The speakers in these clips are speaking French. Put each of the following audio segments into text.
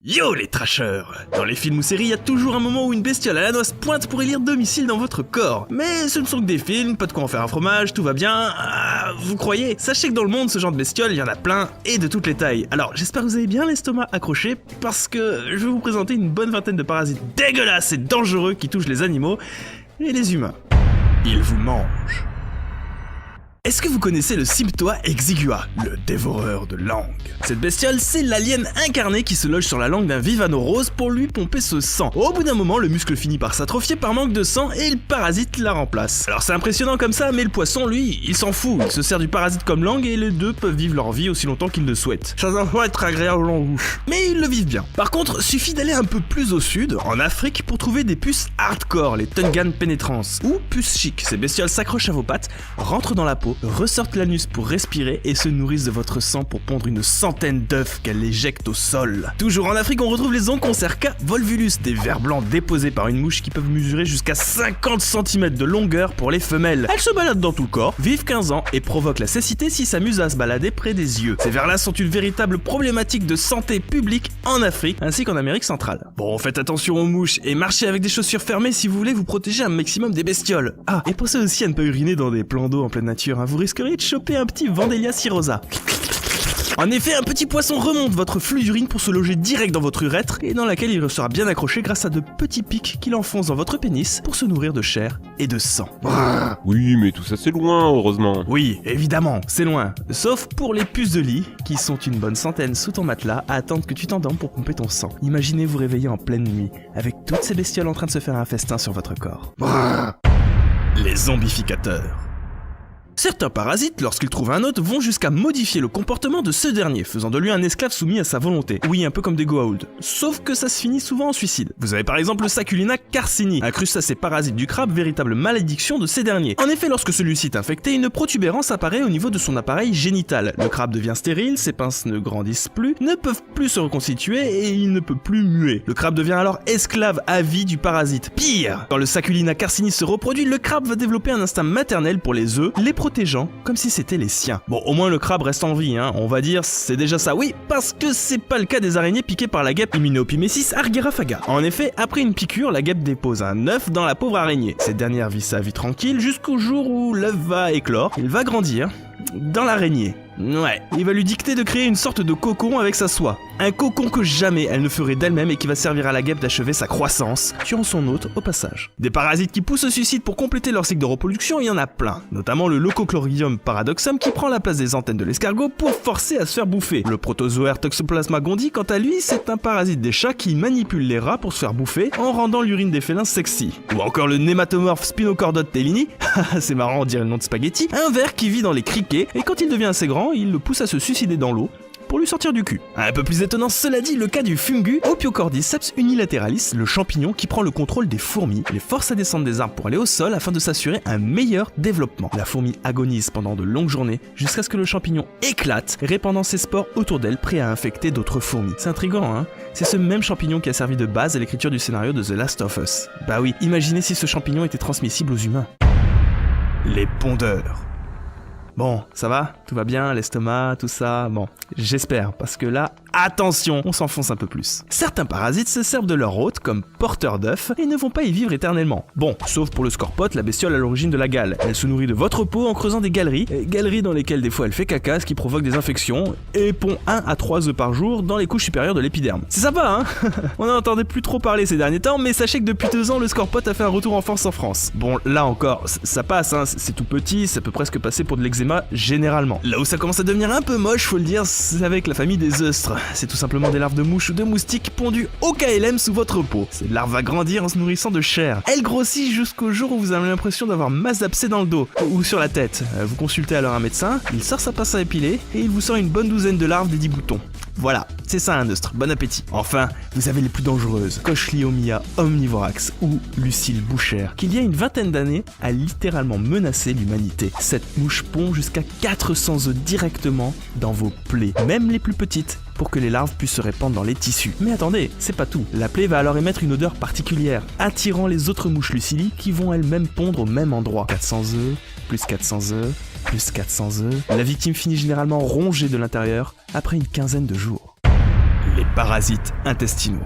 Yo les trashers! Dans les films ou séries, il y a toujours un moment où une bestiole à la noix pointe pour élire domicile dans votre corps. Mais ce ne sont que des films, pas de quoi en faire un fromage, tout va bien. Ah, vous croyez? Sachez que dans le monde, ce genre de bestiole, il y en a plein et de toutes les tailles. Alors j'espère que vous avez bien l'estomac accroché parce que je vais vous présenter une bonne vingtaine de parasites dégueulasses et dangereux qui touchent les animaux et les humains. Ils vous mangent. Est-ce que vous connaissez le Symptoa exigua, le dévoreur de langue? Cette bestiole, c'est l'alien incarné qui se loge sur la langue d'un vivano rose pour lui pomper ce sang. Au bout d'un moment, le muscle finit par s'atrophier par manque de sang et le parasite la remplace. Alors c'est impressionnant comme ça, mais le poisson, lui, il s'en fout. Il se sert du parasite comme langue et les deux peuvent vivre leur vie aussi longtemps qu'ils le souhaitent. Ça doit pas être agréable en bouche. Mais ils le vivent bien. Par contre, suffit d'aller un peu plus au sud, en Afrique, pour trouver des puces hardcore, les Tungan penetrans, ou puces chic. Ces bestioles s'accrochent à vos pattes, rentrent dans la peau, ressortent l'anus pour respirer et se nourrissent de votre sang pour pondre une centaine d'œufs qu'elles éjectent au sol. Toujours en Afrique, on retrouve les Onchocerca volvulus, des vers blancs déposés par une mouche qui peuvent mesurer jusqu'à 50 cm de longueur pour les femelles. Elles se baladent dans tout le corps, vivent 15 ans et provoquent la cécité s'ils s'amusent à se balader près des yeux. Ces vers-là sont une véritable problématique de santé publique en Afrique ainsi qu'en Amérique centrale. Bon, faites attention aux mouches et marchez avec des chaussures fermées si vous voulez vous protéger un maximum des bestioles. Ah, et pensez aussi à ne pas uriner dans des plans d'eau en pleine nature, hein. Vous risqueriez de choper un petit Vandellia cirrhosa. En effet, un petit poisson remonte votre flux d'urine pour se loger direct dans votre urètre et dans laquelle il restera bien accroché grâce à de petits pics qu'il enfonce dans votre pénis pour se nourrir de chair et de sang. Oui, mais tout ça c'est loin, heureusement. Oui, évidemment, c'est loin. Sauf pour les puces de lit, qui sont une bonne centaine sous ton matelas à attendre que tu t'endormes pour pomper ton sang. Imaginez vous réveiller en pleine nuit, avec toutes ces bestioles en train de se faire un festin sur votre corps. Les zombificateurs. Certains parasites, lorsqu'ils trouvent un hôte, vont jusqu'à modifier le comportement de ce dernier, faisant de lui un esclave soumis à sa volonté. Oui, un peu comme des Goa'uld. Sauf que ça se finit souvent en suicide. Vous avez par exemple le Sacculina carcini, un crustacé parasite du crabe, véritable malédiction de ces derniers. En effet, lorsque celui-ci est infecté, une protubérance apparaît au niveau de son appareil génital. Le crabe devient stérile, ses pinces ne grandissent plus, ne peuvent plus se reconstituer et il ne peut plus muer. Le crabe devient alors esclave à vie du parasite. Pire, quand le Sacculina carcini se reproduit, le crabe va développer un instinct maternel pour les œufs, les protégeant comme si c'était les siens. Bon, au moins le crabe reste en vie, hein, on va dire, c'est déjà ça. Oui, parce que c'est pas le cas des araignées piquées par la guêpe Hymenopymesis argyrafaga. En effet, après une piqûre, la guêpe dépose un œuf dans la pauvre araignée. Cette dernière vit sa vie tranquille jusqu'au jour où l'œuf va éclore, il va grandir dans l'araignée. Ouais, il va lui dicter de créer une sorte de cocon avec sa soie. Un cocon que jamais elle ne ferait d'elle-même et qui va servir à la guêpe d'achever sa croissance, tuant son hôte au passage. Des parasites qui poussent au suicide pour compléter leur cycle de reproduction, il y en a plein. Notamment le Leucochloridium paradoxum qui prend la place des antennes de l'escargot pour forcer à se faire bouffer. Le protozoaire Toxoplasma gondii, quant à lui, c'est un parasite des chats qui manipule les rats pour se faire bouffer en rendant l'urine des félins sexy. Ou encore le Nématomorphe Spinochordate tellini, c'est marrant, on dirait le nom de spaghetti, un ver qui vit dans les criquets et quand il devient assez grand, il le pousse à se suicider dans l'eau pour lui sortir du cul. Un peu plus étonnant, cela dit, le cas du fungus Opiocordyceps unilateralis, le champignon qui prend le contrôle des fourmis, les force à descendre des arbres pour aller au sol afin de s'assurer un meilleur développement. La fourmi agonise pendant de longues journées jusqu'à ce que le champignon éclate, répandant ses spores autour d'elle, prêt à infecter d'autres fourmis. C'est intriguant, hein? C'est ce même champignon qui a servi de base à l'écriture du scénario de The Last of Us. Bah oui, imaginez si ce champignon était transmissible aux humains. Les pondeurs. Bon, ça va? Tout va bien? L'estomac, tout ça? Bon, j'espère, parce que là, attention, on s'enfonce un peu plus. Certains parasites se servent de leur hôte comme porteurs d'œufs et ne vont pas y vivre éternellement. Bon, sauf pour le scorpote, la bestiole à l'origine de la gale. Elle se nourrit de votre peau en creusant des galeries dans lesquelles des fois elle fait caca, ce qui provoque des infections, et pond 1 à 3 œufs par jour dans les couches supérieures de l'épiderme. C'est sympa, hein? On n'en entendait plus trop parler ces derniers temps, mais sachez que depuis 2 ans, le scorpote a fait un retour en force en France. Bon, là encore, ça passe, hein, c'est tout petit, ça peut presque passer pour de l'eczéma généralement. Là où ça commence à devenir un peu moche, faut le dire, c'est avec la famille des oeustres. C'est tout simplement des larves de mouches ou de moustiques pondues au KLM sous votre peau. Ces larves vont grandir en se nourrissant de chair. Elles grossissent jusqu'au jour où vous avez l'impression d'avoir masse d'abcès dans le dos ou sur la tête. Vous consultez alors un médecin, il sort sa pince à épiler et il vous sort une bonne douzaine de larves des 10 boutons. Voilà, c'est ça un oeustre, bon appétit. Enfin, vous avez les plus dangereuses, Cochliomia omnivorax ou Lucille bouchère, qui il y a une vingtaine d'années a littéralement menacé l'humanité. Cette mouche pond jusqu'à 400 œufs directement dans vos plaies, même les plus petites, pour que les larves puissent se répandre dans les tissus. Mais attendez, c'est pas tout. La plaie va alors émettre une odeur particulière, attirant les autres mouches lucili qui vont elles-mêmes pondre au même endroit. 400 œufs, plus 400 œufs, plus 400 œufs. La victime finit généralement rongée de l'intérieur après une quinzaine de jours. les parasites intestinaux.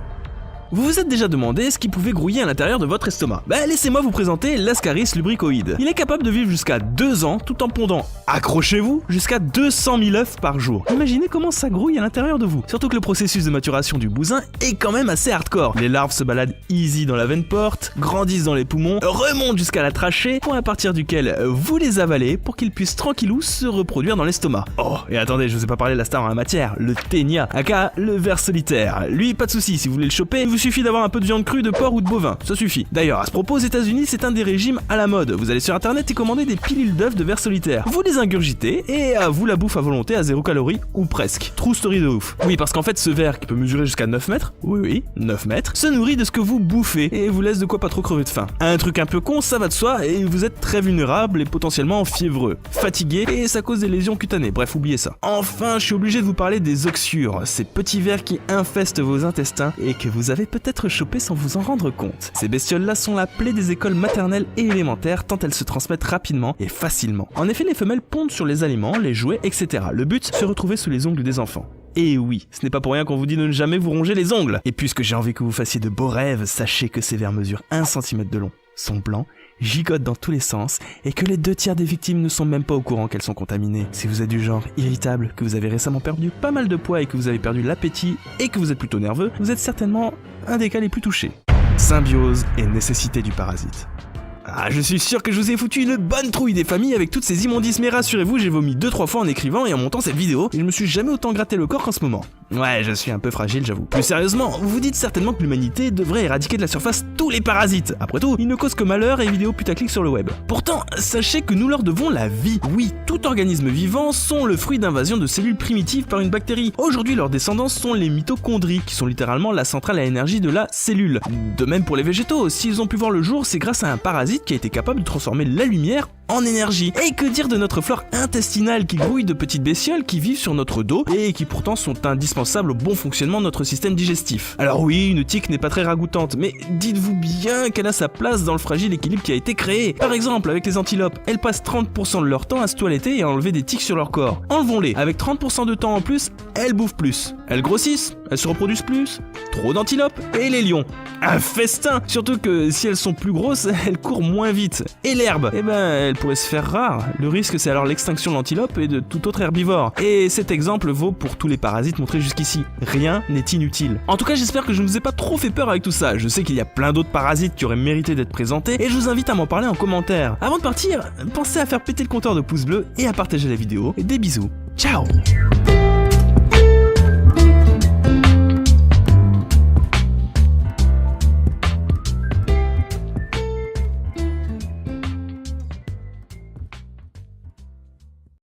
Vous vous êtes déjà demandé ce qui pouvait grouiller à l'intérieur de votre estomac. Laissez-moi vous présenter l'Ascaris lubricoide. Il est capable de vivre jusqu'à 2 ans tout en pondant, accrochez-vous, jusqu'à 200 000 œufs par jour. Imaginez comment ça grouille à l'intérieur de vous. Surtout que le processus de maturation du bousin est quand même assez hardcore. Les larves se baladent easy dans la veine porte, grandissent dans les poumons, remontent jusqu'à la trachée, point à partir duquel vous les avalez pour qu'ils puissent tranquillou se reproduire dans l'estomac. Oh, et attendez, je vous ai pas parlé de la star en la matière, le ténia, aka le ver solitaire. Lui, pas de soucis, si vous voulez le choper, il vous suffit d'avoir un peu de viande crue de porc ou de bovin, ça suffit. D'ailleurs, à ce propos, aux États-Unis, c'est un des régimes à la mode. Vous allez sur internet et commandez des pilules d'œufs de ver solitaire. Vous les ingurgitez et à vous la bouffe à volonté à 0 calories ou presque. True story de ouf. Oui, parce qu'en fait, ce ver qui peut mesurer jusqu'à 9 mètres, oui, 9 mètres, se nourrit de ce que vous bouffez et vous laisse de quoi pas trop crever de faim. Un truc un peu con, ça va de soi et vous êtes très vulnérable et potentiellement fiévreux, fatigué et ça cause des lésions cutanées. Bref, oubliez ça. Enfin, je suis obligé de vous parler des oxyures, ces petits vers qui infestent vos intestins et que vous avez peut-être chopé sans vous en rendre compte. Ces bestioles-là sont la plaie des écoles maternelles et élémentaires tant elles se transmettent rapidement et facilement. En effet, les femelles pondent sur les aliments, les jouets, etc. Le but, se retrouver sous les ongles des enfants. Et oui, ce n'est pas pour rien qu'on vous dit de ne jamais vous ronger les ongles. Et puisque j'ai envie que vous fassiez de beaux rêves, sachez que ces vers mesurent 1 cm de long, sont blancs, gigotent dans tous les sens et que les 2/3 des victimes ne sont même pas au courant qu'elles sont contaminées. Si vous êtes du genre irritable, que vous avez récemment perdu pas mal de poids et que vous avez perdu l'appétit et que vous êtes plutôt nerveux, vous êtes certainement un des cas les plus touchés. Symbiose et nécessité du parasite. Ah, je suis sûr que je vous ai foutu une bonne trouille des familles avec toutes ces immondices, mais rassurez-vous, j'ai vomi 2-3 fois en écrivant et en montant cette vidéo, et je me suis jamais autant gratté le corps qu'en ce moment. Ouais, je suis un peu fragile, j'avoue. Plus sérieusement, vous vous dites certainement que l'humanité devrait éradiquer de la surface tous les parasites. Après tout, ils ne causent que malheur et vidéos putaclic sur le web. Pourtant, sachez que nous leur devons la vie. Oui, tout organisme vivant sont le fruit d'invasion de cellules primitives par une bactérie. Aujourd'hui, leurs descendants sont les mitochondries, qui sont littéralement la centrale à énergie de la cellule. De même pour les végétaux, s'ils ont pu voir le jour, c'est grâce à un parasite qui a été capable de transformer la lumière en énergie. Et que dire de notre flore intestinale qui grouille de petites bestioles qui vivent sur notre dos et qui pourtant sont indispensables au bon fonctionnement de notre système digestif. Alors oui, une tique n'est pas très ragoûtante, mais dites-vous bien qu'elle a sa place dans le fragile équilibre qui a été créé. Par exemple, avec les antilopes, elles passent 30% de leur temps à se toiletter et à enlever des tiques sur leur corps. Enlevons-les, avec 30% de temps en plus, elles bouffent plus. Elles grossissent, elles se reproduisent plus, trop d'antilopes, et les lions. Un festin! Surtout que si elles sont plus grosses, elles courent moins vite. Et l'herbe, elle pourrait se faire rare. Le risque, c'est alors l'extinction de l'antilope et de tout autre herbivore. Et cet exemple vaut pour tous les parasites montrés jusqu'ici. Rien n'est inutile. En tout cas, j'espère que je ne vous ai pas trop fait peur avec tout ça. Je sais qu'il y a plein d'autres parasites qui auraient mérité d'être présentés et je vous invite à m'en parler en commentaire. Avant de partir, pensez à faire péter le compteur de pouces bleus et à partager la vidéo. Des bisous. Ciao!